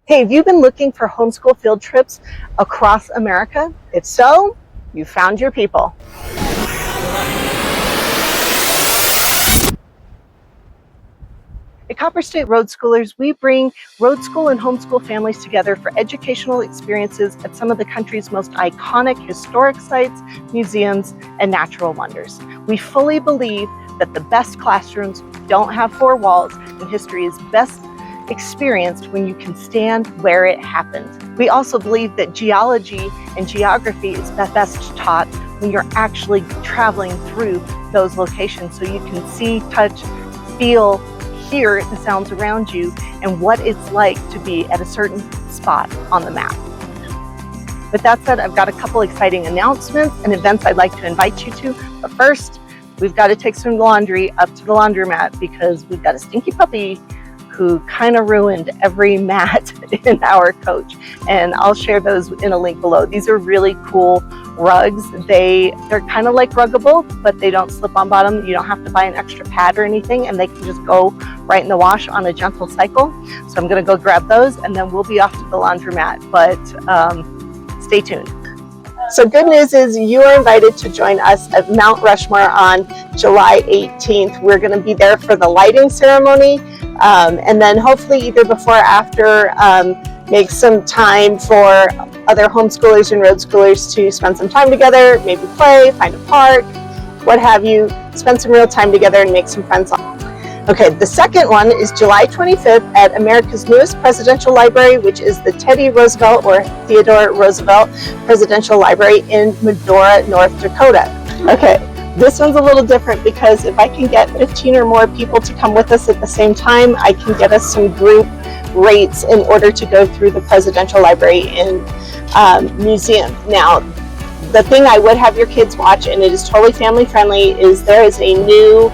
Hey, have you been looking for homeschool field trips across America? If so, you found your people. At Copper State Road Schoolers, we bring road school and homeschool families together for educational experiences at some of the country's most iconic historic sites, museums, and natural wonders. We fully believe that the best classrooms don't have four walls, and history is best experienced when you can stand where it happened. We also believe that geology and geography is best taught when you're actually traveling through those locations so you can see, touch, feel, hear the sounds around you and what it's like to be at a certain spot on the map. With that said, I've got a couple exciting announcements and events I'd like to invite you to. But first, we've got to take some laundry up to the laundromat because we've got a stinky puppy who kind of ruined every mat in our coach. And I'll share those in a link below. These are really cool rugs. They're kind of like Ruggable, but they don't slip on bottom. You don't have to buy an extra pad or anything, and they can just go right in the wash on a gentle cycle. So I'm gonna go grab those and then we'll be off to the laundromat, but stay tuned. So good news is you are invited to join us at Mount Rushmore on July 18th. We're gonna be there for the lighting ceremony. And then hopefully either before or after, make some time for other homeschoolers and road schoolers to spend some time together, maybe play, find a park, what have you, spend some real time together and make some friends. Okay, the second one is July 25th at America's newest presidential library, which is the Teddy Roosevelt or Theodore Roosevelt Presidential Library in Medora, North Dakota. Okay. This one's a little different because if I can get 15 or more people to come with us at the same time, I can get us some group rates in order to go through the Presidential Library and Museum. Now, the thing I would have your kids watch, and it is totally family friendly, is there is a new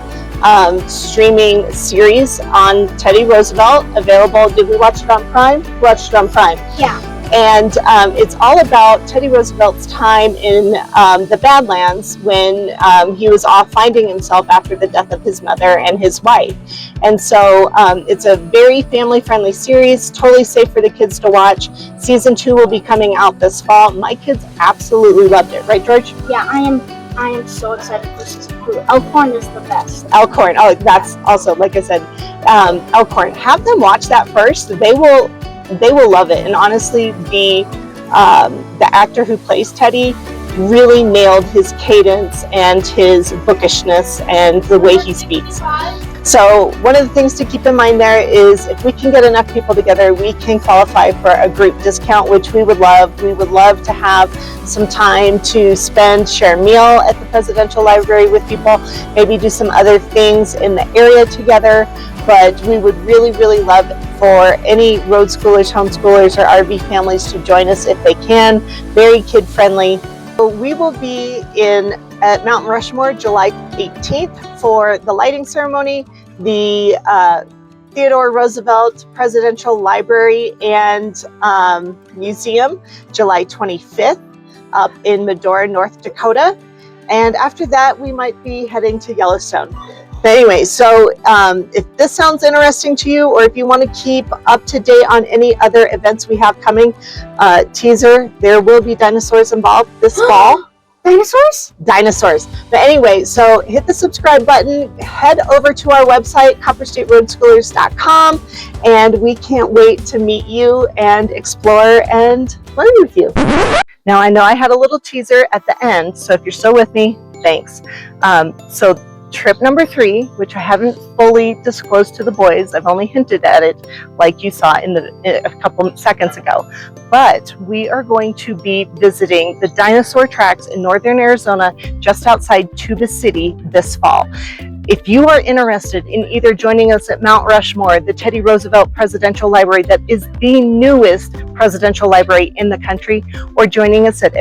streaming series on Teddy Roosevelt available. Did we watch it on Prime? We watched it on Prime. Yeah. And it's all about Teddy Roosevelt's time in the Badlands when he was off finding himself after the death of his mother and his wife. And so it's a very family-friendly series, totally safe for the kids to watch. Season 2 will be coming out this fall. My kids absolutely loved it. Right, George? Yeah, I am so excited for season 2. Elkhorn is the best. Elkhorn. Oh, that's also, like I said, Elkhorn. Have them watch that first. They will love it. And honestly, the actor who plays Teddy really nailed his cadence and his bookishness and the way he speaks. So one of the things to keep in mind there is if we can get enough people together, we can qualify for a group discount, which we would love. We would love to have some time to share a meal at the Presidential Library with people, maybe do some other things in the area together. But we would really, really love for any road schoolers, homeschoolers, or RV families to join us if they can. Very kid friendly. So we will be at Mount Rushmore July 18th for the lighting ceremony, the Theodore Roosevelt Presidential Library and Museum, July 25th up in Medora, North Dakota. And after that, we might be heading to Yellowstone. But anyway, so if this sounds interesting to you, or if you want to keep up to date on any other events we have coming, teaser, there will be dinosaurs involved this fall. Dinosaurs? Dinosaurs. But anyway, so hit the subscribe button, head over to our website, copperstateroadschoolers.com, and we can't wait to meet you and explore and learn with you. Now, I know I had a little teaser at the end, so if you're still with me, thanks. So trip number 3, which I haven't fully disclosed to the boys, I've only hinted at it like you saw in a couple seconds ago, but we are going to be visiting the dinosaur tracks in northern Arizona just outside Tuba City this fall. If you are interested in either joining us at Mount Rushmore, the Teddy Roosevelt Presidential Library that is the newest presidential library in the country, or joining us at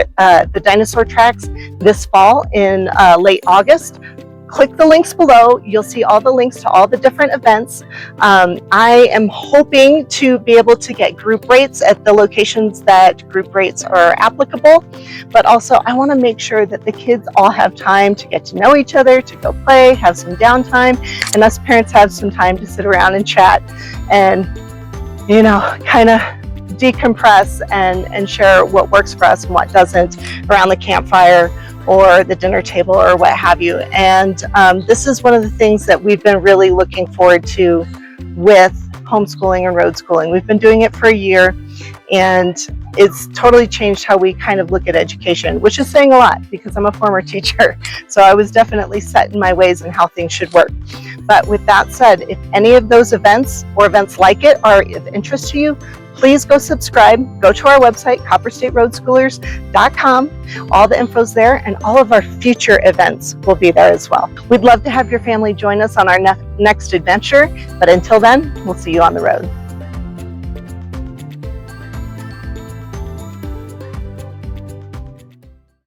the dinosaur tracks this fall in late August, click the links below. You'll see all the links to all the different events. I am hoping to be able to get group rates at the locations that group rates are applicable, but also I want to make sure that the kids all have time to get to know each other, to go play, have some downtime, and us parents have some time to sit around and chat and, you know, kind of decompress and share what works for us and what doesn't around the campfire or the dinner table or what have you. And this is one of the things that we've been really looking forward to with homeschooling and road schooling. We've been doing it for a year, and it's totally changed how we kind of look at education, which is saying a lot because I'm a former teacher. So I was definitely set in my ways and how things should work. But with that said, if any of those events or events like it are of interest to you, please go subscribe. Go to our website, copperstateroadschoolers.com. All the info's there, and all of our future events will be there as well. We'd love to have your family join us on our next adventure, but until then, we'll see you on the road.